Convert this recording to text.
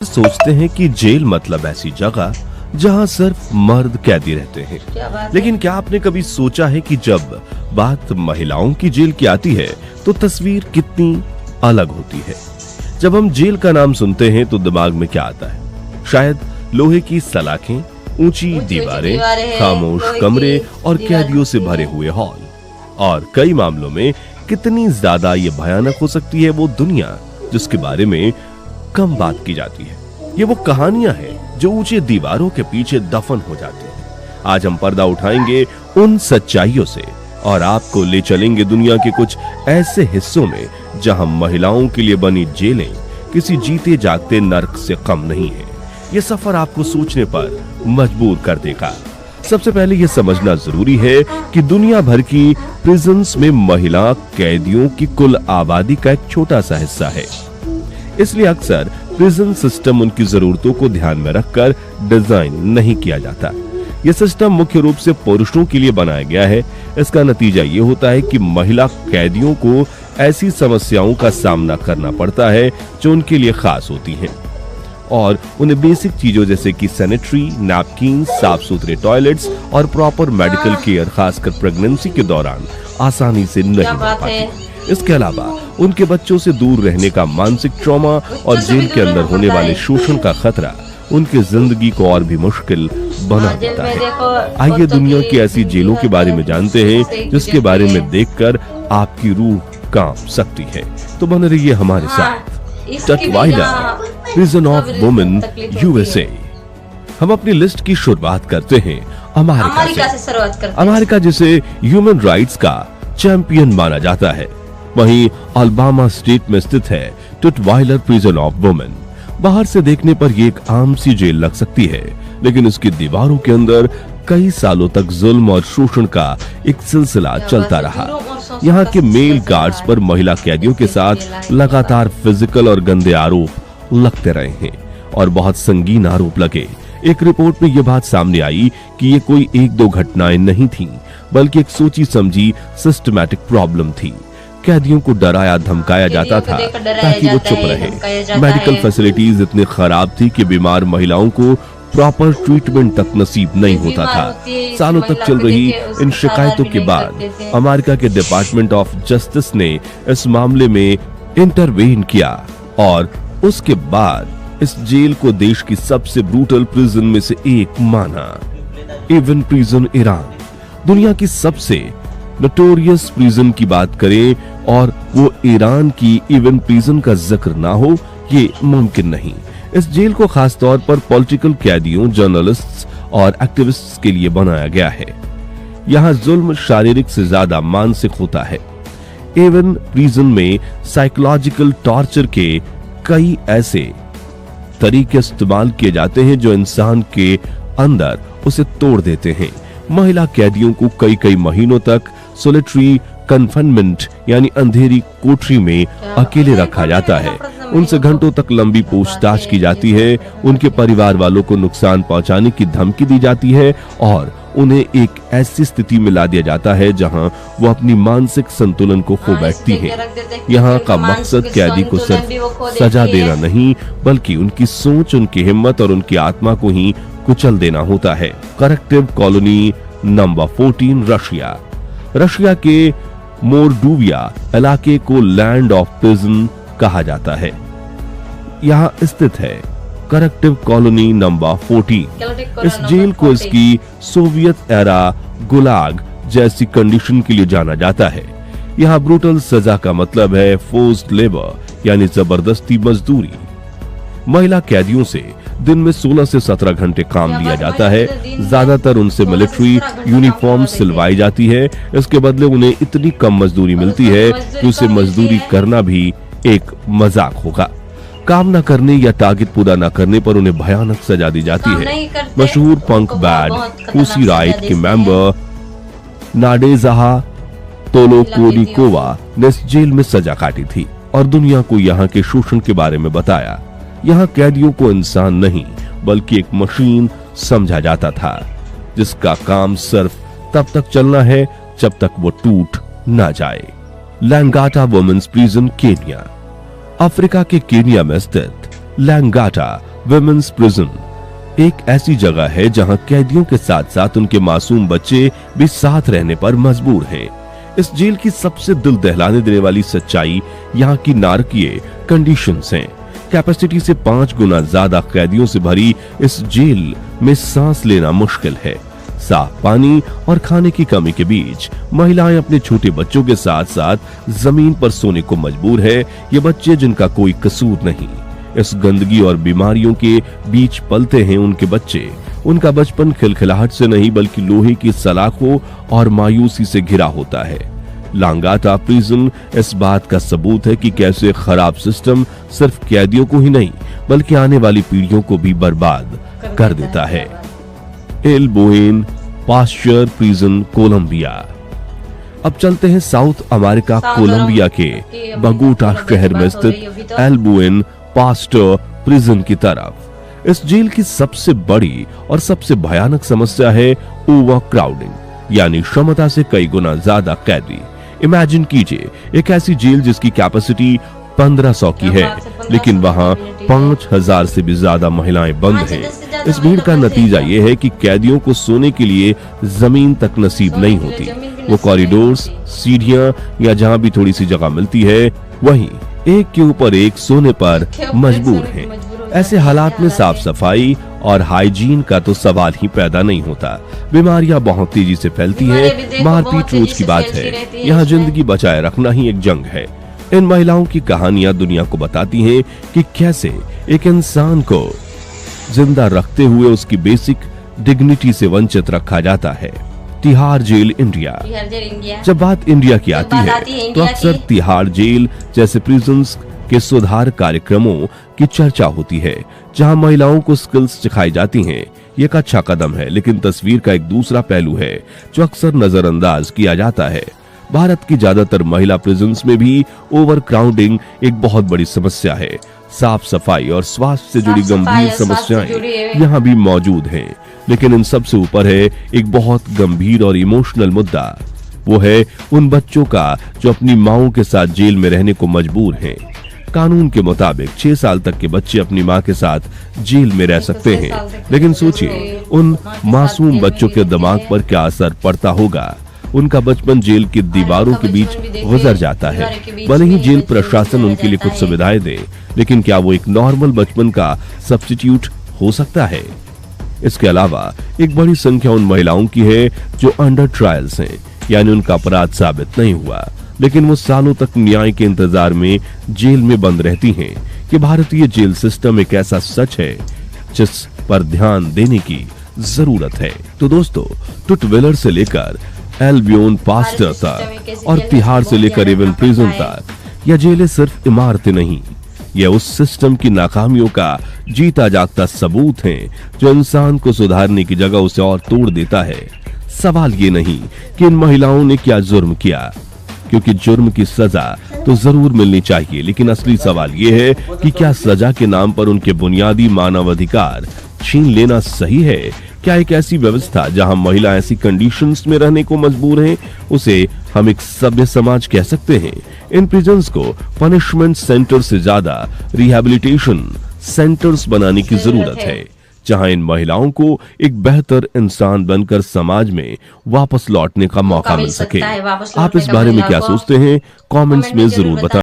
सोचते हैं कि जेल मतलब ऐसी जगह जहां सिर्फ मर्द कैदी रहते हैं। लेकिन क्या आपने कभी सोचा है कि जब बात महिलाओं की जेल की आती है तो तस्वीर कितनी अलग होती है। जब हम जेल का नाम सुनते हैं तो दिमाग में क्या आता है? शायद लोहे की सलाखें, ऊंची दीवारें, खामोश कमरे और कैदियों से भरे हुए हॉल। और कई मामलों में कितनी ज्यादा ये भयानक हो सकती है वो दुनिया जिसके बारे में कम बात की जाती है। ये वो कहानियां हैं जो ऊंचे दीवारों के पीछे दफन हो जाती हैं। आज हम पर्दा उठाएंगे उन सच्चाइयों से और आपको ले चलेंगे दुनिया के कुछ ऐसे हिस्सों में जहां महिलाओं के लिए बनी जेलें किसी जीते जागते नर्क से कम नहीं है। ये सफर आपको सोचने पर मजबूर कर देगा। सबसे पहले यह समझना जरूरी है कि दुनिया भर की प्रिजन्स में महिला कैदियों की कुल आबादी का एक छोटा सा हिस्सा है। इसलिए अक्सर प्रिजन सिस्टम उनकी जरूरतों को ध्यान में रखकर डिजाइन नहीं किया जाता। यह सिस्टम मुख्य रूप से पुरुषों के लिए बनाया गया है। इसका नतीजा ये होता है कि महिला कैदियों को ऐसी समस्याओं का सामना करना पड़ता है जो उनके लिए खास होती हैं और उन्हें बेसिक चीजों जैसे कि सैनिटरी नैपकिन, साफ सुथरे टॉयलेट्स और प्रॉपर मेडिकल केयर खासकर प्रेगनेंसी के दौरान आसानी से नहीं मिल पाती। इसके अलावा उनके बच्चों से दूर रहने का मानसिक ट्रॉमा और जेल के अंदर होने वाले शोषण का खतरा उनकी जिंदगी को और भी मुश्किल बना देता है। आइए दुनिया की ऐसी जेलों के बारे में जानते हैं जिसके बारे में देखकर आपकी रूह कांप सकती है। तो बने रहिए हमारे साथ। टटवाइलर प्रिजन ऑफ वुमेन यूएसए। हम अपनी लिस्ट की शुरुआत करते हैं अमेरिका से। अमेरिका जिसे ह्यूमन राइट्स का चैंपियन माना जाता है, वहीं अल्बामा स्टेट में स्थित है टटवाइलर प्रिजन ऑफ वुमेन। बाहर से देखने पर ये एक आम सी जेल लग सकती है, लेकिन इसकी दीवारों के अंदर कई सालों तक जुल्म और शोषण का एक सिलसिला चलता रहा। यहाँ के मेल गार्ड्स पर महिला कैदियों के साथ लगातार फिजिकल और गंदे आरोप लगते रहे हैं और बहुत संगीन आरोप लगे। एक रिपोर्ट में यह बात सामने आई कि ये कोई एक दो घटनाएं नहीं थीं, बल्कि एक सोची समझी सिस्टमैटिक प्रॉब्लम थी। कैदियों को डराया धमकाया जाता था ताकि वो चुप रहे। मेडिकल फैसिलिटीज इतनी खराब थी कि बीमार महिलाओं को प्रॉपर ट्रीटमेंट तक नसीब नहीं होता था। सालों तक चल रही इन शिकायतों के बाद अमेरिका के डिपार्टमेंट ऑफ जस्टिस ने इस मामले में इंटरवेन किया और उसके बाद इस जेल को देश की सबसे ब्रूटल प्रिजन में से एक माना। इवन प्रिजन ईरान दुनिया की सबसे नोटोरियस प्रिजन की बात करें और वो ईरान की इवन प्रिजन का जिक्र ना हो, ये मुमकिन नहीं। इस जेल को खास तौर पर पॉलिटिकल कैदियों, जर्नलिस्ट्स और एक्टिविस्ट्स के लिए बनाया गया है। यहाँ जुल्म शारीरिक से ज्यादा मानसिक होता है। इवन प्रिजन में साइकोलॉजिकल टॉर्चर के कई ऐसे तरीके इस्तेमाल किए जाते हैं जो इंसान के अंदर उसे तोड़ देते हैं। महिला कैदियों को कई कई महीनों तक सोलिटरी कन्फाइनमेंट यानी अंधेरी कोठरी में अकेले रखा जाता है। उनसे घंटों तक लंबी पूछताछ की जाती है। उनके परिवार वालों को नुकसान पहुंचाने की धमकी दी जाती है और उन्हें एक ऐसी स्थिति में ला दिया जाता है जहां वो अपनी मानसिक संतुलन को खो बैठती हैं। यहाँ का मकसद कैदी को सिर्फ सजा देना नहीं, बल्कि उनकी सोच, उनकी हिम्मत और उनकी आत्मा को ही कुचल देना होता है। Corrective colony number 14 Russia. Russia के मोरडोविया इलाके को लैंड ऑफ प्रिजन कहा जाता है। यहाँ स्थित है करेक्टिव कॉलोनी नंबर 14। इस जेल को इसकी सोवियत एरा गुलाग जैसी कंडीशन के लिए जाना जाता है। यहाँ ब्रूटल सजा का मतलब है फोर्स्ड लेबर यानी जबरदस्ती मजदूरी। महिला कैदियों से दिन में 16 से 17 घंटे काम लिया जाता है। ज्यादातर उनसे मिलिट्री यूनिफॉर्म सिलवाई जाती है। इसके बदले उन्हें इतनी कम मजदूरी मिलती है कि उसे मजदूरी करना भी एक मजाक होगा। काम न करने या टारगेट पूरा न करने पर उन्हें भयानक सजा दी जाती है। मशहूर पंक बैंड पुसी राइट के मेंबर नाडेजाहा तोलोकोनिकोवा ने इस जेल में सजा काटी थी और दुनिया को यहाँ के शोषण के बारे में बताया। यहाँ कैदियों को इंसान नहीं बल्कि एक मशीन समझा जाता था जिसका काम सिर्फ तब तक चलना है जब तक वो टूट ना जाए। लैंगाटा वुमेन्स प्रिजन केन्या। अफ्रीका के केन्या में स्थित लैंगाटा विमेन्स प्रिजन एक ऐसी जगह है जहां कैदियों के साथ साथ उनके मासूम बच्चे भी साथ रहने पर मजबूर हैं। इस जेल की सबसे दिल दहलाने देने वाली सच्चाई यहाँ की नारकीय कंडीशंस हैं। कैपेसिटी से 5 गुना ज्यादा कैदियों से भरी इस जेल में सांस लेना मुश्किल है। साफ पानी और खाने की कमी के बीच महिलाएं अपने छोटे बच्चों के साथ साथ जमीन पर सोने को मजबूर है। ये बच्चे जिनका कोई कसूर नहीं, इस गंदगी और बीमारियों के बीच पलते हैं उनके बच्चे। उनका बचपन खिलखिलाहट से नहीं बल्कि लोहे की सलाखों और मायूसी से घिरा होता है। लांगाटा प्रिजन इस बात का सबूत है कि कैसे खराब सिस्टम सिर्फ कैदियों को ही नहीं बल्कि आने वाली पीढ़ियों को भी बर्बाद कर देता है। El Buen Pastor prison Colombia. अब चलते हैं साउथ अमेरिका कोलंबिया के बगोटा शहर में स्थित एल बोएन पास्चर प्रिजन की तरफ। इस जेल की सबसे बड़ी और सबसे भयानक समस्या है ओवर क्राउडिंग, यानी क्षमता से कई गुना ज्यादा कैदी। इमेजिन कीजिए एक ऐसी जेल जिसकी कैपेसिटी 1500 की है, लेकिन वहां 5000 से भी ज्यादा महिलाएं बंद हैं। इस भीड़ का नतीजा ये है कि कैदियों को सोने के लिए जमीन तक नसीब नहीं होती। वो कॉरिडोर्स, सीढ़ियां या जहां भी थोड़ी सी जगह मिलती है वहीं एक के ऊपर एक सोने पर मजबूर हैं। ऐसे हालात में साफ सफाई और हाइजीन का तो सवाल ही पैदा नहीं होता। बीमारियां बहुत तेजी से फैलती हैं, मारपीट रोज की बात है। यहाँ जिंदगी बचाए रखना ही एक जंग है। इन महिलाओं की कहानियां दुनिया को बताती हैं कि कैसे एक इंसान को जिंदा रखते हुए उसकी बेसिक डिग्निटी से वंचित रखा जाता है। Tihar jail India. जब बात इंडिया की आती है तो अक्सर तिहाड़ जेल जैसे प्रिजन्स के सुधार कार्यक्रमों की चर्चा होती है, जहां महिलाओं को स्किल्स सिखाई जाती हैं। ये एक अच्छा कदम है, लेकिन तस्वीर का एक दूसरा पहलू है जो अक्सर नजरअंदाज किया जाता है। भारत की ज्यादातर महिला प्रिजन्स में भी ओवर क्राउडिंग एक बहुत बड़ी समस्या है। साफ सफाई और स्वास्थ्य से जुड़ी गंभीर समस्याएं यहाँ भी मौजूद हैं, लेकिन इन सब से ऊपर है एक बहुत गंभीर और इमोशनल मुद्दा। वो है उन बच्चों का जो अपनी माओं के साथ जेल में रहने को मजबूर हैं। कानून के मुताबिक 6 साल तक के बच्चे अपनी मां के साथ जेल में रह सकते हैं, लेकिन सोचिए उन मासूम बच्चों के दिमाग पर क्या असर पड़ता होगा। उनका बचपन जेल की दीवारों के बीच गुजर जाता है। भले ही जेल प्रशासन उनके लिए कुछ सुविधाएं दे, लेकिन क्या वो एक नॉर्मल बचपन का सब्स्टिट्यूट हो सकता है? इसके अलावा एक बड़ी संख्या उन महिलाओं की है जो अंडर ट्रायल्स हैं, यानी उनका अपराध साबित नहीं हुआ, लेकिन वो सालों तक न्याय के इंतजार में जेल में बंद रहती हैं। कि भारतीय जेल सिस्टम एक ऐसा सच है जिस पर ध्यान देने की जरूरत है। तो दोस्तों, टुटवेलर से लेकर एल्बियन पास्टर तक और तिहाड़ से लेकर एवन प्रिजन तक, यह जेलें सिर्फ इमारतें नहीं, यह उस सिस्टम की नाकामियों का जीता जागता सबूत है जो इंसान को सुधारने की जगह उसे और तोड़ देता है। सवाल ये नहीं कि इन महिलाओं ने क्या जुर्म किया, क्योंकि जुर्म की सजा तो जरूर मिलनी चाहिए, लेकिन असली सवाल ये है कि क्या सजा के नाम पर उनके बुनियादी मानव अधिकार छीन लेना सही है? क्या एक ऐसी व्यवस्था जहां महिला ऐसी कंडीशंस में रहने को मजबूर हैं, उसे हम एक सभ्य समाज कह सकते हैं? इन प्रिजन्स को पनिशमेंट सेंटर से ज्यादा रिहैबिलिटेशन सेंटर्स बनाने की जरूरत है, जहां इन महिलाओं को एक बेहतर इंसान बनकर समाज में वापस लौटने का मौका मिल सके। आप इस बारे में क्या सोचते हैं? कमेंट्स में जरूर बताएं।